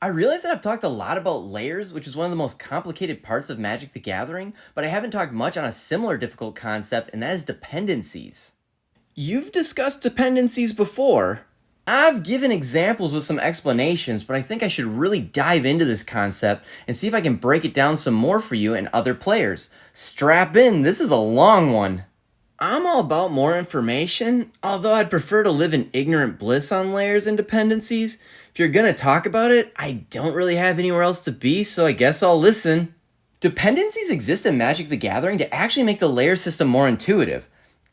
I realize that I've talked a lot about layers, which is one of the most complicated parts of Magic the Gathering, but I haven't talked much on a similar difficult concept, and that is dependencies. You've discussed dependencies before. I've given examples with some explanations, but I think I should really dive into this concept and see if I can break it down some more for you and other players. Strap in, this is a long one. I'm all about more information, although I'd prefer to live in ignorant bliss on layers and dependencies. If you're gonna talk about it, I don't really have anywhere else to be, so I guess I'll listen. Dependencies exist in Magic the Gathering to actually make the layer system more intuitive.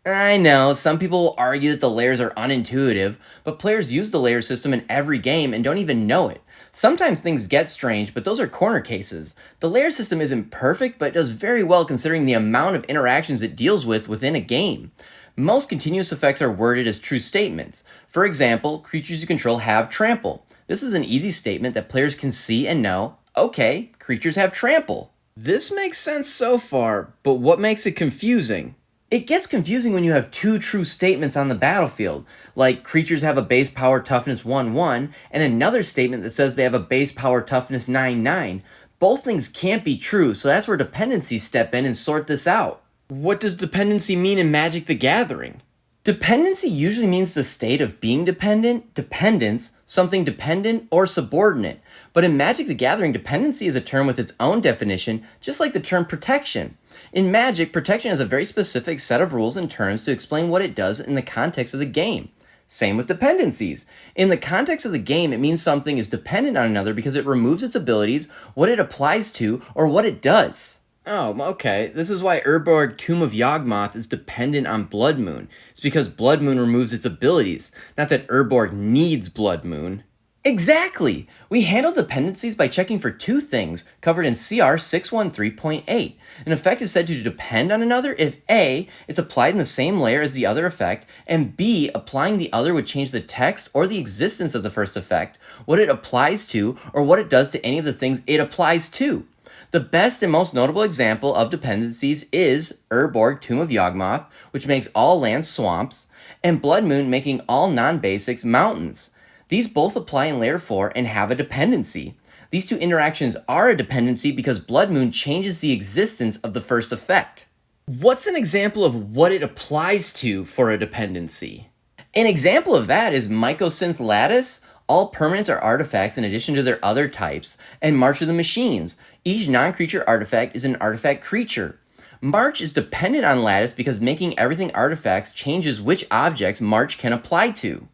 I know, some people will argue that the layers are unintuitive, but players use the layer system in every game and don't even know it. Sometimes things get strange, but those are corner cases. The layer system isn't perfect, but it does very well considering the amount of interactions it deals with within a game. Most continuous effects are worded as true statements. For example, creatures you control have trample. This is an easy statement that players can see and know, okay, creatures have trample. This makes sense so far, but what makes it confusing? It gets confusing when you have two true statements on the battlefield, like creatures have a base power toughness 1-1, and another statement that says they have a base power toughness 9-9. Both things can't be true, so that's where dependencies step in and sort this out. What does dependency mean in Magic the Gathering? Dependency usually means the state of being dependent, dependence, something dependent, or subordinate. But in Magic the Gathering, dependency is a term with its own definition, just like the term protection. In Magic, protection has a very specific set of rules and terms to explain what it does in the context of the game. Same with dependencies. In the context of the game, it means something is dependent on another because it removes its abilities, what it applies to, or what it does. Oh, okay. This is why Urborg Tomb of Yawgmoth is dependent on Blood Moon. It's because Blood Moon removes its abilities, not that Urborg needs Blood Moon. Exactly! We handle dependencies by checking for two things covered in CR 613.8. An effect is said to depend on another if A, it's applied in the same layer as the other effect, and B, applying the other would change the text or the existence of the first effect, what it applies to, or what it does to any of the things it applies to. The best and most notable example of dependencies is Urborg Tomb of Yawgmoth, which makes all lands swamps, and Blood Moon making all non-basics mountains. These both apply in Layer 4 and have a dependency. These two interactions are a dependency because Blood Moon changes the existence of the first effect. What's an example of what it applies to for a dependency? An example of that is Mycosynth Lattice. All permanents are artifacts in addition to their other types, and March of the Machines. Each non-creature artifact is an artifact creature. March is dependent on Lattice because making everything artifacts changes which objects March can apply to.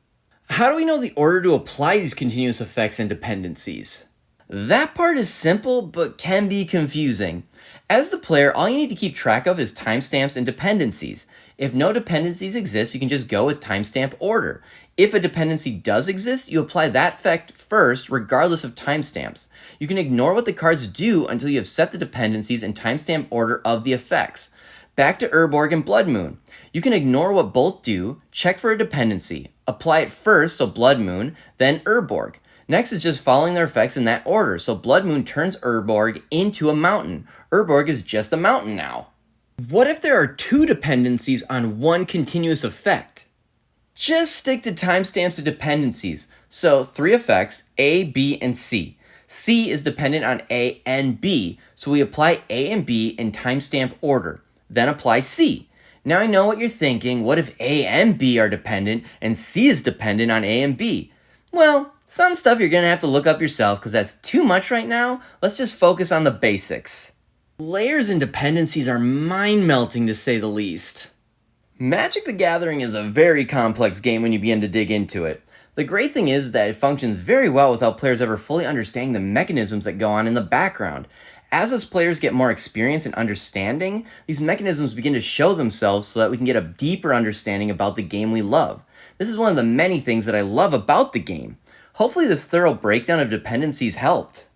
How do we know the order to apply these continuous effects and dependencies? That part is simple, but can be confusing. As the player, all you need to keep track of is timestamps and dependencies. If no dependencies exist, you can just go with timestamp order. If a dependency does exist, you apply that effect first, regardless of timestamps. You can ignore what the cards do until you have set the dependencies and timestamp order of the effects. Back to Urborg and Blood Moon. You can ignore what both do, check for a dependency, apply it first, so Blood Moon, then Urborg. Next is just following their effects in that order, so Blood Moon turns Urborg into a mountain. Urborg is just a mountain now. What if there are two dependencies on one continuous effect? Just stick to timestamps and dependencies. So 3 effects, A, B, and C. C is dependent on A and B, so we apply A and B in timestamp order. Then apply C. Now I know what you're thinking, what if A and B are dependent and C is dependent on A and B? Well, some stuff you're gonna have to look up yourself because that's too much right now. Let's just focus on the basics. Layers and dependencies are mind-melting to say the least. Magic the Gathering is a very complex game when you begin to dig into it. The great thing is that it functions very well without players ever fully understanding the mechanisms that go on in the background. As us players get more experience in understanding, these mechanisms begin to show themselves so that we can get a deeper understanding about the game we love. This is one of the many things that I love about the game. Hopefully this thorough breakdown of dependencies helped.